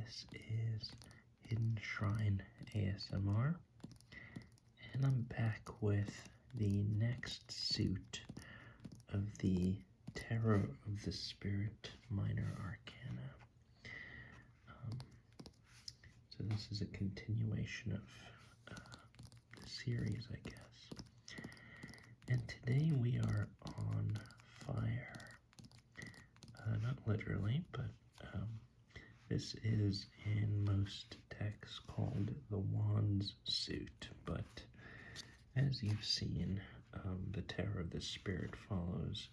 This is Hidden Shrine ASMR, and I'm back with the next suit of the Tarot of the Spirit Minor Arcana. So this is a continuation of the series, I guess. And today we are on fire. Not literally, but this is in most texts called the Wands suit, but as you've seen, the Tarot of the Spirit follows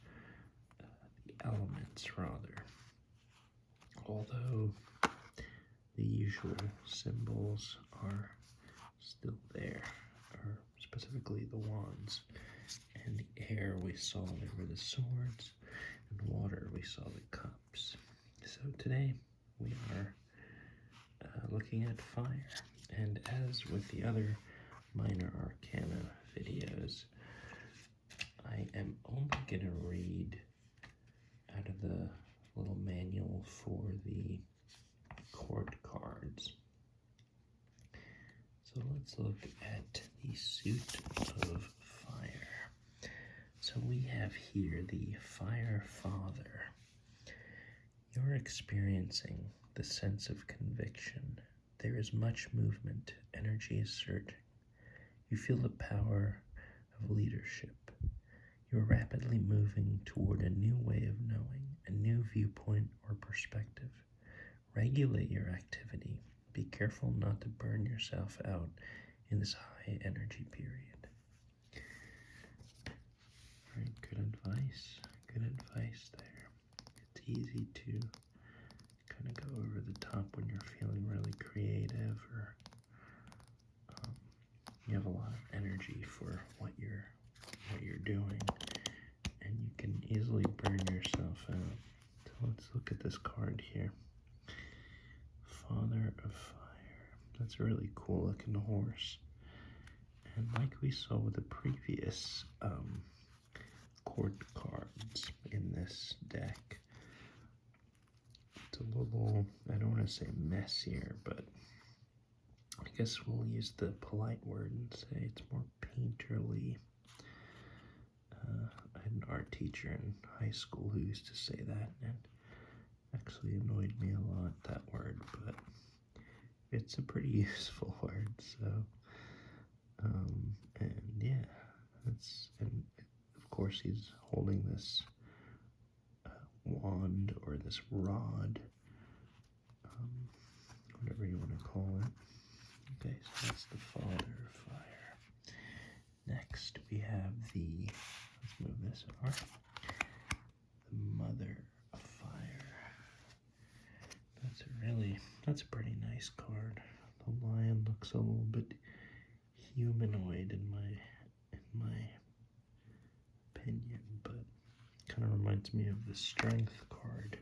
the elements rather. Although the usual symbols are still there, or specifically the wands. And the air, we saw there were the swords, and water, we saw the cups. So today we are looking at fire, and as with the other minor arcana videos, I am only going to read out of the little manual for the court cards. So let's look at the suit of fire. So we have here the Fire Father. You're experiencing the sense of conviction. There is much movement. Energy is surging. You feel the power of leadership. You're rapidly moving toward a new way of knowing, a new viewpoint or perspective. Regulate your activity. Be careful not to burn yourself out in this high energy period. All right, good advice. Good advice there. It's easy to kind of go over the top when you're feeling really creative, or you have a lot of energy for what you're doing, and you can easily burn yourself out. So let's look at this card here. Father of Fire. That's a really cool looking horse. And like we saw with the previous court cards in this deck, it's a little, I don't want to say messier, but I guess we'll use the polite word and say it's more painterly. I had an art teacher in high school who used to say that, and actually annoyed me a lot, that word, but it's a pretty useful word. So and yeah, and of course he's holding this wand, or this rod, whatever you want to call it. Okay, so that's the Father of Fire. Next we have the, let's move this over, the Mother of Fire. That's a pretty nice card. The lion looks a little bit humanoid in my opinion, but kind of reminds me of the Strength card.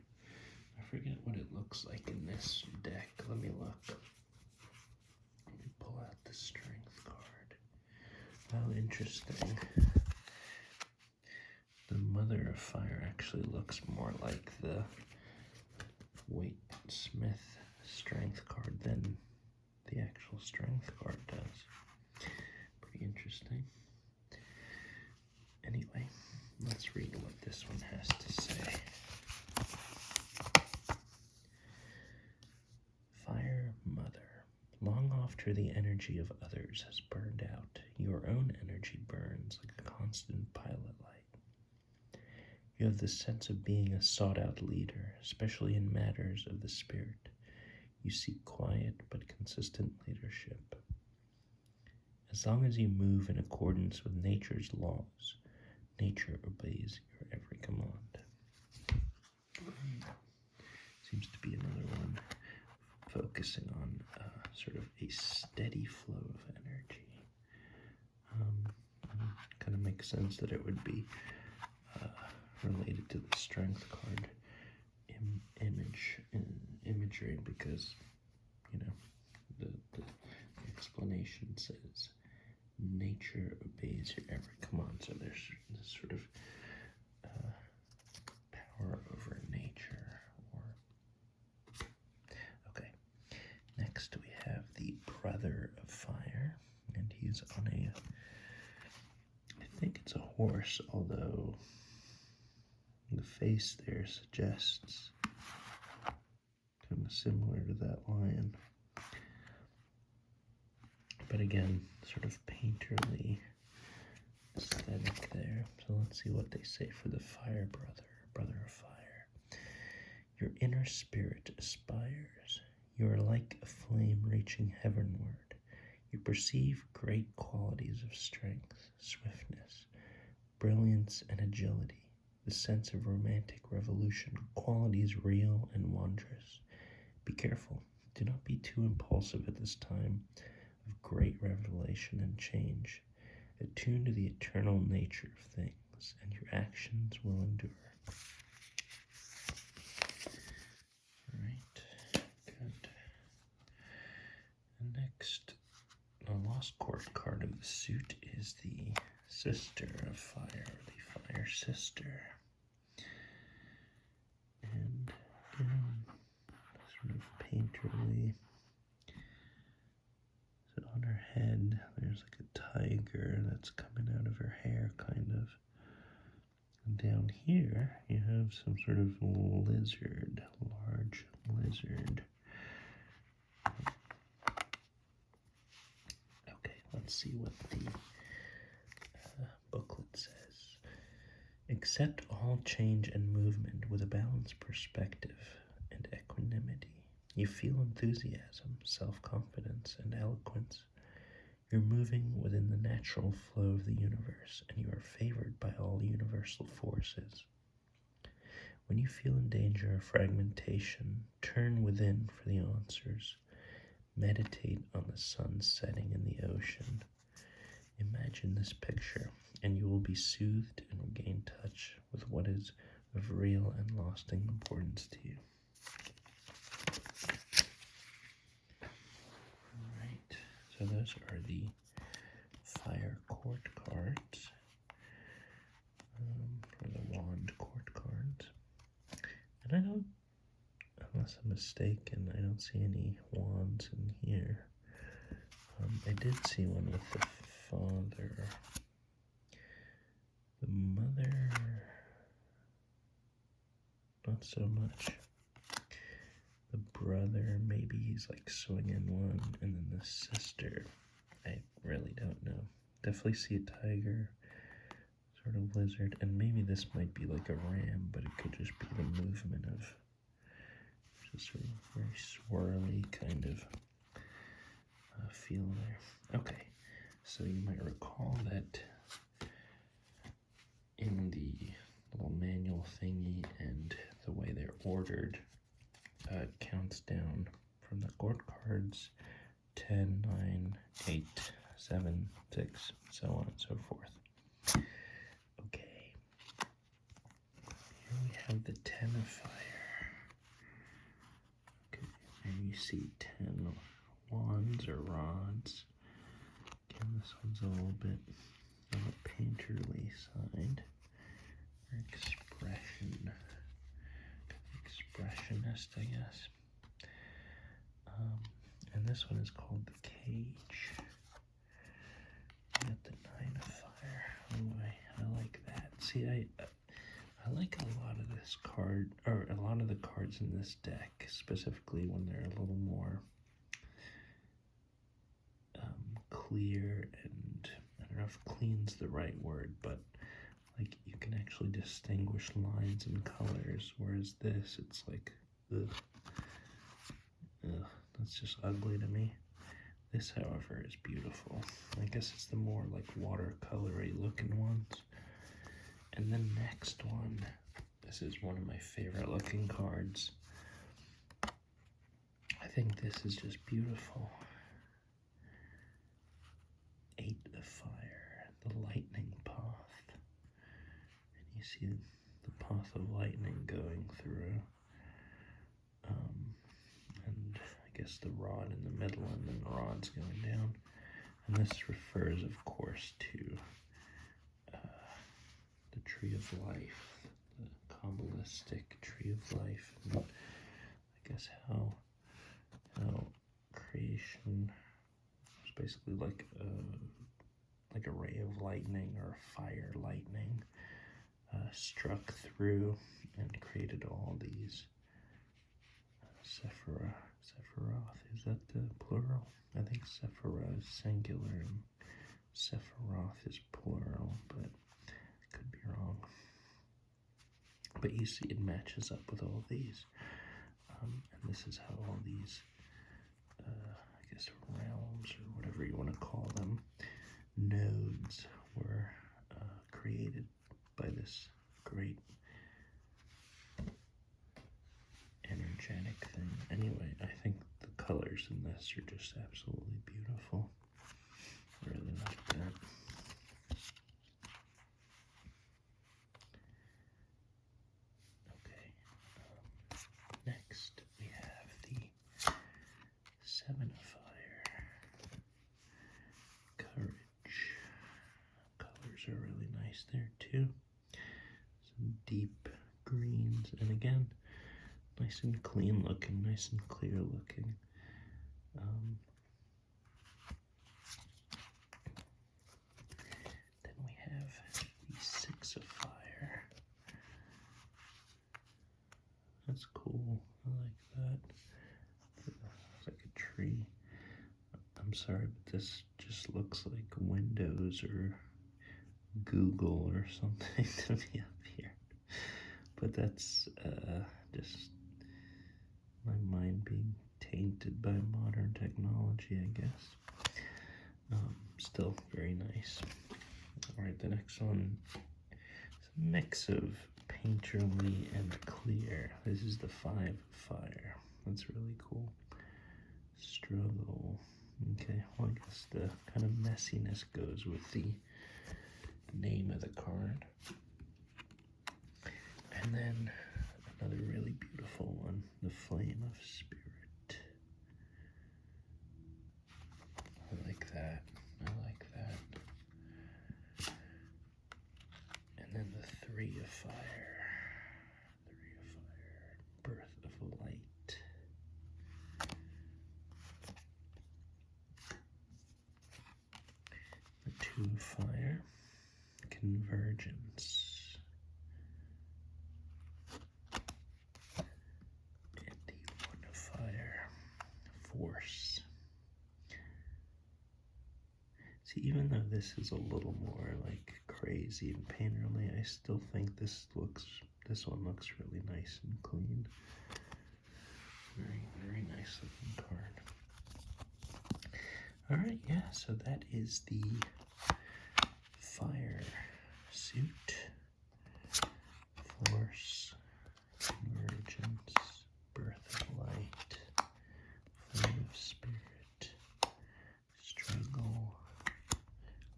I forget what it looks like in this deck. Let me look. Let me pull out the Strength card. Oh, interesting. The Mother of Fire actually looks more like the Waite Smith Strength card than the actual Strength card does. Pretty interesting. Anyway, let's read what this one has to say. Fire Mother. Long after the energy of others has burned out, your own energy burns like a constant pilot light. You have the sense of being a sought-out leader, especially in matters of the spirit. You seek quiet but consistent leadership. As long as you move in accordance with nature's laws, nature obeys your every command. Seems to be another one focusing on sort of a steady flow of energy. Kind of makes sense that it would be related to the Strength card imagery, because the explanation says nature obeys your every command. So there's this sort of power over nature. Okay, brother of fire, and he's on I think it's a horse, although the face there suggests kind of similar to that lion. But again, sort of painterly aesthetic there. So let's see what they say for the fire brother of fire. Your inner spirit aspires. You are like a flame reaching heavenward. You perceive great qualities of strength, swiftness, brilliance, and agility, the sense of romantic revolution, qualities real and wondrous. Be careful. Do not be too impulsive at this time of great revelation and change. Attune to the eternal nature of things, and your actions will endure. Alright, good. And next, the lost court card of the suit is the Sister of Fire, the Fire Sister. And again, sort of painterly. So on her head, there's like a tiger that's coming out of her hair, kind of. And down here, you have some sort of lizard, large lizard. Okay, let's see what the booklet says. Accept all change and movement with a balanced perspective and equanimity. You feel enthusiasm, self-confidence, and eloquence. You're moving within the natural flow of the universe, and you are favored by all universal forces. When you feel in danger of fragmentation, turn within for the answers. Meditate on the sun setting in the ocean. Imagine this picture, and you will be soothed and regain touch with what is of real and lasting importance to you. Alright, so those are the fire court cards, or the wand court cards. And I don't, unless I'm mistaken, I don't see any wands in here. I did see one with the father. The mother, not so much. The brother, maybe he's like swinging one, and then the sister, I really don't know. Definitely see a tiger, sort of lizard, and maybe this might be like a ram, but it could just be the movement of just sort of very swirly kind of feel there. Okay, so you might recall that in the little manual thingy and the way they're ordered, it counts down from the court cards 10, 9, 8, 7, 6, so on and so forth. Okay, here we have the 10 of fire. Okay, and you see 10 wands or rods. Again, this one's a little bit on the painterly side. Or expressionist, I guess. And this one is called the cage. We got the 9 of fire. Anyway, I like that. See, I like a lot of this card, or a lot of the cards in this deck, specifically when they're a little more clear, and I don't know if clean's the right word, but like you can actually distinguish lines and colors, whereas this, it's like, ugh, that's just ugly to me. This, however, is beautiful. I guess it's the more like watercolory looking ones. And the next one, this is one of my favorite looking cards. I think this is just beautiful. 8 of fire, the lightning path. And you see the path of lightning going through. And I guess the rod in the middle, and then the rod's going down. And this refers, of course, to the tree of life, the Kabbalistic tree of life, and I guess how creation basically like a ray of lightning or fire lightning struck through and created all these Sephiroth. Is that the plural? I think Sephirah is singular and Sephiroth is plural, but I could be wrong. But you see, it matches up with all these. And this is how all these, I guess, realms or whatever you want to call them, nodes were created by this great energetic thing. Anyway, I think the colors in this are just absolutely beautiful. I really like that. Okay. Next, we have the Seven of Fire. Courage. Colors are really nice there too. Some deep greens, and again, nice and clean looking, nice and clear looking. Then we have the Six of Fire. That's cool. I like that. It's like a tree. I'm sorry, but this just looks like Windows or Google or something to me up here. But that's just my mind being tainted by modern technology, I guess. Still very nice. Alright, the next one is a mix of painterly and clear. This is the Five of Fire. That's really cool. Struggle. Okay, well, I guess the kind of messiness goes with the name of the card. And then another really beautiful one, the Flame of Spirit. I like that. I like that. And then the Three of Fire. Three of Fire. Birth of Light. The Two of Fire. Convergence. And the One of Fire. Force. See, even though this is a little more like crazy and painterly, I still think this one looks really nice and clean. Very, very nice looking card. Alright, yeah, so that is the Fire suit. Force, Convergence, Birth of Light, Flame of Spirit, Struggle,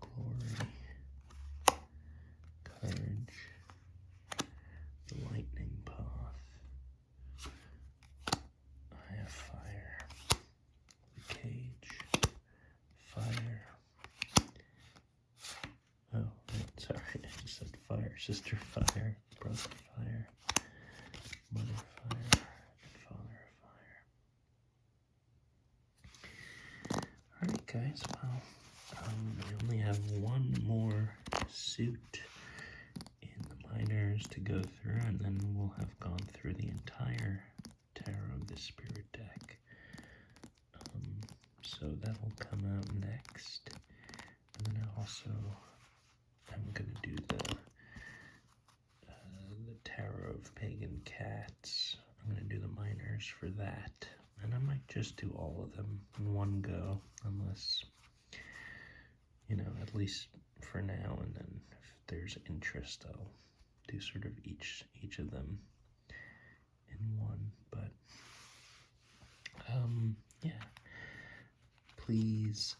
Glory, Courage, the Lightning Path, Eye of Fire, the Cage, Fire. Oh, wait, sorry, I just said Fire, Sister Fire, Brother Fire, Mother Fire, and Father Fire. Alright guys, well, we only have one more suit in the minors to go through, and then we'll have gone through the entire tarot of the Spirit deck. So that will come out next. And then I'm going to do the Tarot of Pagan Cats. I'm going to do the minors for that. And I might just do all of them in one go, unless, at least for now, and then if there's interest, I'll do sort of each of them in one. But, yeah. Please,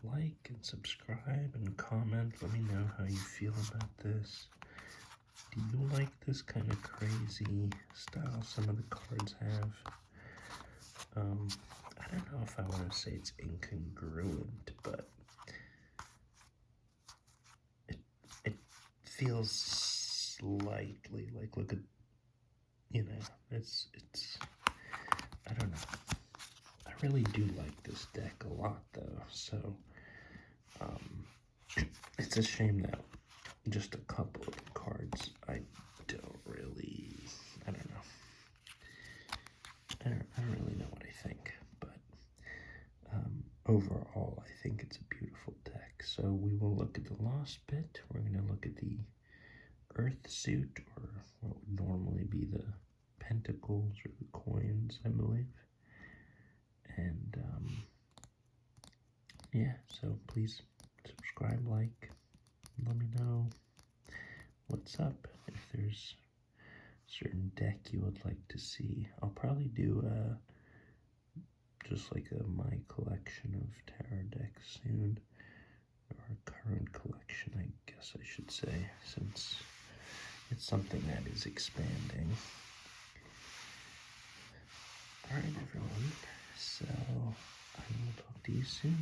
like and subscribe and comment. Let me know how you feel about this. Do you like this kind of crazy style some of the cards have? I don't know if I want to say it's incongruent, but it feels slightly like, look at, it's I don't know. I really do like this deck a lot, though, so it's a shame that just a couple of cards I don't really, I don't know. I don't really know what I think, but overall, I think it's a beautiful deck. So we will look at the lost bit. We're going to look at the earth suit, or what would normally be the pentacles or the coins, I believe. And yeah, so please subscribe, like, let me know what's up. If there's a certain deck you would like to see, I'll probably do just like my collection of tarot decks soon, or current collection, I guess I should say, since it's something that is expanding. Alright, everyone, so I will talk to you soon.